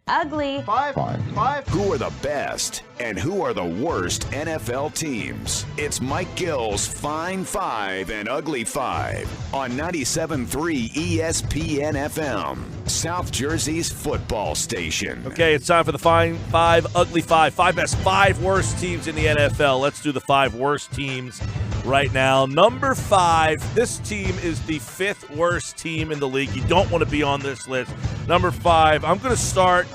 Ugly. Five. Who are the best and who are the worst NFL teams? It's Mike Gill's Fine Five and Ugly Five on 97.3 ESPN FM, South Jersey's football station. Okay, it's time for the Fine Five, Ugly Five. Five best, five worst teams in the NFL. Let's do the five worst teams right now. Number 5, this team is the 5th worst team in the league. You don't want to be on this list. Number 5, I'm going to start,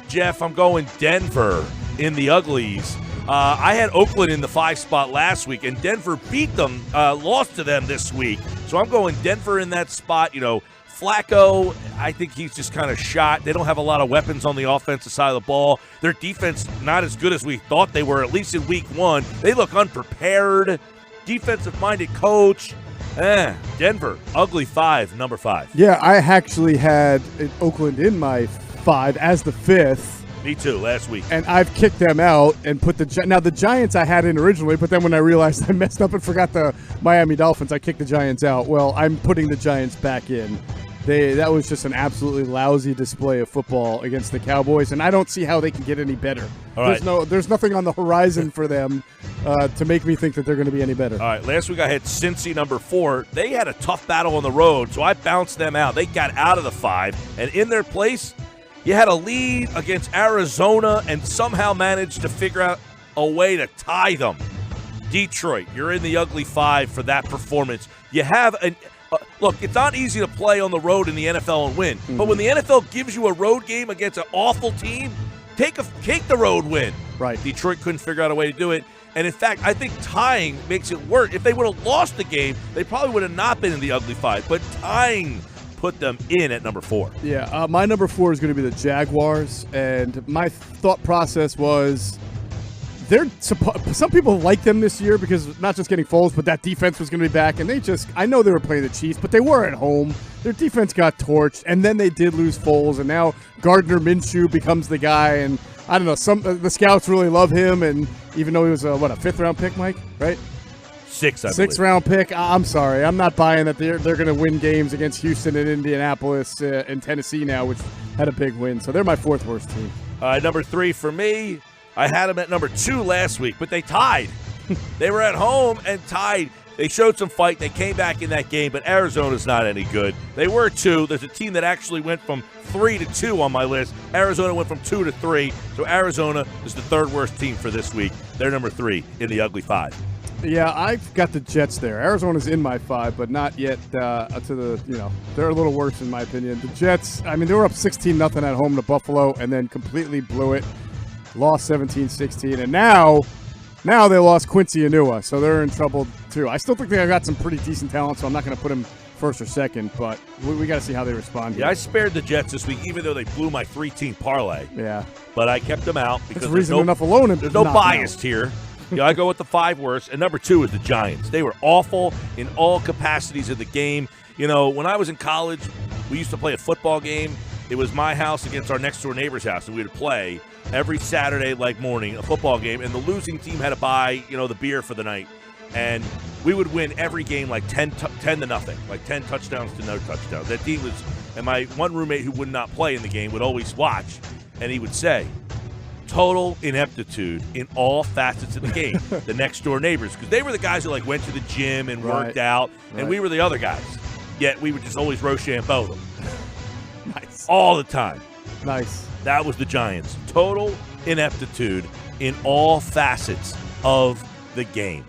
Jeff, I'm going Denver in the Uglies. I had Oakland in the 5 spot last week, and Denver beat them, lost to them this week. So I'm going Denver in that spot. You know, Flacco, I think he's just kind of shot. They don't have a lot of weapons on the offensive side of the ball. Their defense not as good as we thought they were, at least in week 1. They look unprepared. Defensive-minded coach. Denver, Ugly 5, number 5. Yeah, I actually had Oakland in my 5 as the 5th. Me too, last week. And I've kicked them out and put the Giants I had in originally, but then when I realized I messed up and forgot the Miami Dolphins, I kicked the Giants out. Well, I'm putting the Giants back in. That was just an absolutely lousy display of football against the Cowboys, and I don't see how they can get any better. All right. There's nothing on the horizon for them to make me think that they're going to be any better. All right, last week I had Cincy number 4. They had a tough battle on the road, so I bounced them out. They got out of the 5, and in their place, you had a lead against Arizona and somehow managed to figure out a way to tie them. Detroit, you're in the Ugly 5 for that performance. You have an look, it's not easy to play on the road in the NFL and win. But when the NFL gives you a road game against an awful team, take the road win. Right. Detroit couldn't figure out a way to do it. And, in fact, I think tying makes it work. If they would have lost the game, they probably would have not been in the Ugly 5. But tying put them in at number 4. Yeah, my number 4 is going to be the Jaguars. And my thought process was some people like them this year because not just getting Foles, but that defense was going to be back. And I know they were playing the Chiefs, but they were at home. Their defense got torched, and then they did lose Foles, and now Gardner Minshew becomes the guy. And I don't know, the scouts really love him, and even though he was a 5th-round pick, Mike, right? 6, I believe. 6th-round pick. I'm sorry, I'm not buying that they're going to win games against Houston and Indianapolis and Tennessee now, which had a big win. So they're my 4th worst team. Number 3 for me. I had them at number 2 last week, but they tied. They were at home and tied. They showed some fight. They came back in that game, but Arizona's not any good. They were 2. There's a team that actually went from 3 to 2 on my list. Arizona went from 2 to 3. So Arizona is the 3rd worst team for this week. They're number 3 in the Ugly 5. Yeah, I've got the Jets there. Arizona's in my 5, but not yet they're a little worse in my opinion. The Jets, they were up 16-0 at home to Buffalo and then completely blew it. Lost 17-16, and now they lost Quincy Enunwa, so they're in trouble too. I still think they got some pretty decent talent, so I'm not going to put them 1st or 2nd, but we got to see how they respond. Yeah, I spared the Jets this week, even though they blew my 3-team parlay. Yeah. But I kept them out because there's no bias here. Yeah, I go with the 5 worst, and number 2 is the Giants. They were awful in all capacities of the game. You know, when I was in college, we used to play a football game. It was my house against our next-door neighbor's house, and we would play every Saturday, morning, a football game, and the losing team had to buy, the beer for the night. And we would win every game 10 to nothing, 10 touchdowns to no touchdowns. That team was, and my one roommate who would not play in the game would always watch, and he would say, total ineptitude in all facets of the game. The next-door neighbors, because they were the guys who, went to the gym and worked out, and we were the other guys. Yet we would just always Rochambeau them. Nice. All the time. Nice. That was the Giants. Total ineptitude in all facets of the game.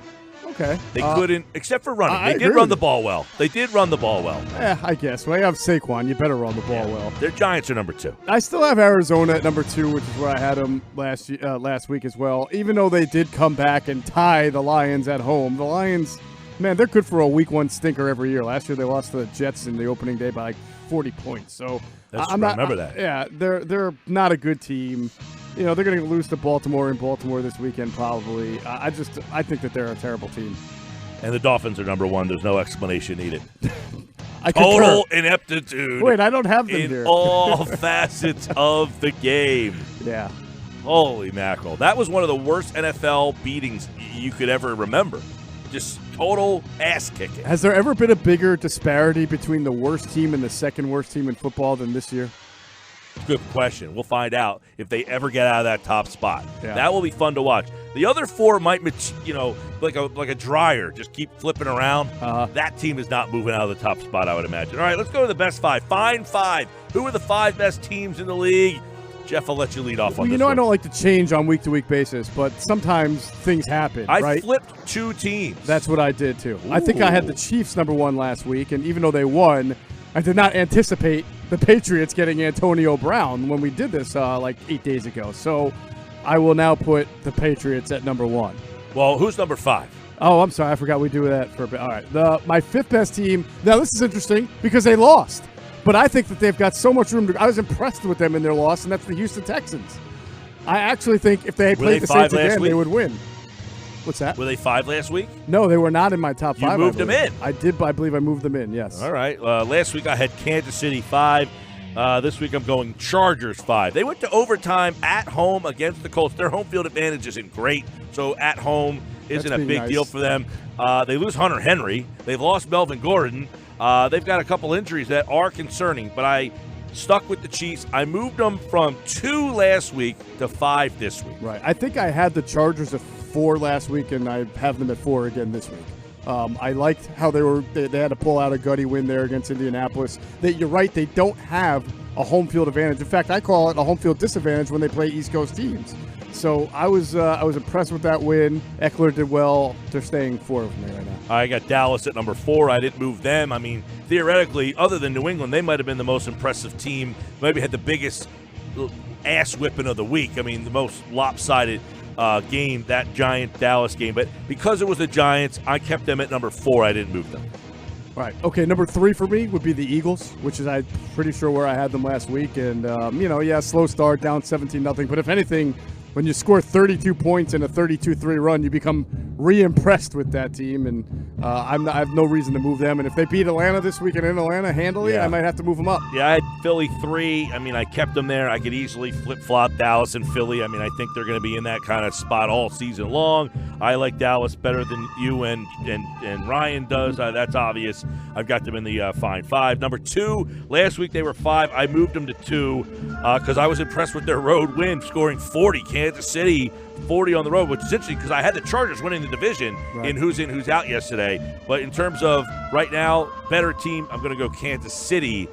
Okay. They couldn't, except for running. They did run the ball well. Yeah, I guess. Well, you have Saquon. You better run the ball well. Their Giants are number 2. I still have Arizona at number 2, which is where I had them last week as well. Even though they did come back and tie the Lions at home. The Lions, man, they're good for a week 1 stinker every year. Last year they lost to the Jets in the opening day by 40 points. So I remember that. Yeah, they're not a good team. They're going to lose to Baltimore in Baltimore this weekend probably. I think that they're a terrible team. And the Dolphins are number 1. There's no explanation needed. Total ineptitude. Wait, I don't have them in here. all facets of the game. Yeah. Holy mackerel. That was one of the worst NFL beatings you could ever remember. Just total ass kicking. Has there ever been a bigger disparity between the worst team and the 2nd worst team in football than this year? Good question. We'll find out if they ever get out of that top spot. Yeah. That will be fun to watch. The other four might, like a dryer, just keep flipping around. That team is not moving out of the top spot, I would imagine. All right, let's go to the best five. Fine five. Who are the 5 best teams in the league? Jeff, I'll let you lead off on this one. I don't like to change on week-to-week basis, but sometimes things happen, I right? flipped 2 teams. That's what I did, too. Ooh. I think I had the Chiefs number 1 last week, and even though they won, I did not anticipate the Patriots getting Antonio Brown when we did this like 8 days ago. So I will now put the Patriots at number 1. Well, who's number 5? Oh, I'm sorry. I forgot we do that for a bit. All right. My 5th best team. Now, this is interesting because they lost. But I think that they've got so much room. I was impressed with them in their loss, and that's the Houston Texans. I actually think if they had played the Saints again, they would win. What's that? Were they 5 last week? No, they were not in my top 5. You moved them in. I did. I believe I moved them in, yes. All right. Last week I had Kansas City 5. This week I'm going Chargers 5. They went to overtime at home against the Colts. Their home field advantage isn't great, so at home isn't a big deal for them. They lose Hunter Henry. They've lost Melvin Gordon. They've got a couple injuries that are concerning, but I stuck with the Chiefs. I moved them from 2 last week to 5 this week. Right. I think I had the Chargers at 4 last week, and I have them at 4 again this week. I liked how they had to pull out a gutty win there against Indianapolis. You're right, they don't have a home field advantage. In fact, I call it a home field disadvantage when they play East Coast teams. So I was impressed with that win. Eckler did well. They're staying 4 with me right now. I got Dallas at number 4. I didn't move them. I mean, theoretically, other than New England, they might have been the most impressive team. Maybe had the biggest ass whipping of the week. I mean, the most lopsided game, that Giant-Dallas game. But because it was the Giants, I kept them at number 4. I didn't move them. All right. Okay, number 3 for me would be the Eagles, which is I'm pretty sure where I had them last week. And, slow start, down 17-0. But if anything, when you score 32 points in a 32-3 run, you become re-impressed with that team, and I have no reason to move them. And if they beat Atlanta this weekend in Atlanta handily, I might have to move them up. Yeah, I had Philly 3. I mean, I kept them there. I could easily flip-flop Dallas and Philly. I mean, I think they're going to be in that kind of spot all season long. I like Dallas better than you and Ryan does. That's obvious. I've got them in the fine 5. Number 2, last week they were 5. I moved them to 2 because I was impressed with their road win, scoring 40. Kansas City 40 on the road, which is interesting because I had the Chargers winning the division in who's in, who's out yesterday. But in terms of right now, better team, I'm going to go Kansas City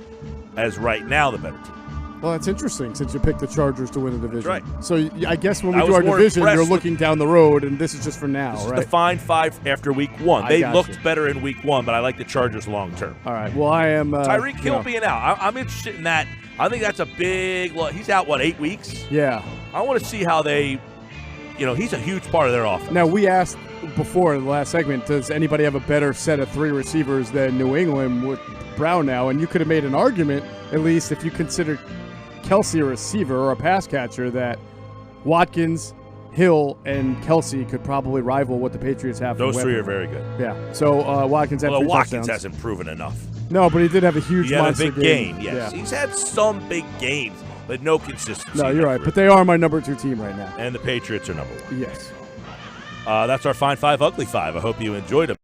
as right now the better team. Well, that's interesting since you picked the Chargers to win the division. Right. So I guess when we do our division, you're looking down the road, and this is just for now, this right? This is the fine 5 after week 1. They looked better in week 1, but I like the Chargers long term. All right. Well, I am Tyreek Hill being out. I'm interested in that. I think that's a big – he's out, 8 weeks? Yeah. I want to see how they – he's a huge part of their offense. Now, we asked before in the last segment, does anybody have a better set of 3 receivers than New England with Brown now? And you could have made an argument, at least if you consider Kelsey a receiver or a pass catcher, that Watkins, Hill, and Kelsey could probably rival what the Patriots have. Those 3 are very good. Yeah. So Watkins had 3 Watkins touchdowns. hasn't proven enough. No, but he did have a huge monster game. He had a big game, yes. Yeah. He's had some big games, but no consistency. No, you're right. But they are my number 2 team right now. And the Patriots are number 1. Yes. That's our Fine 5, Ugly 5. I hope you enjoyed them.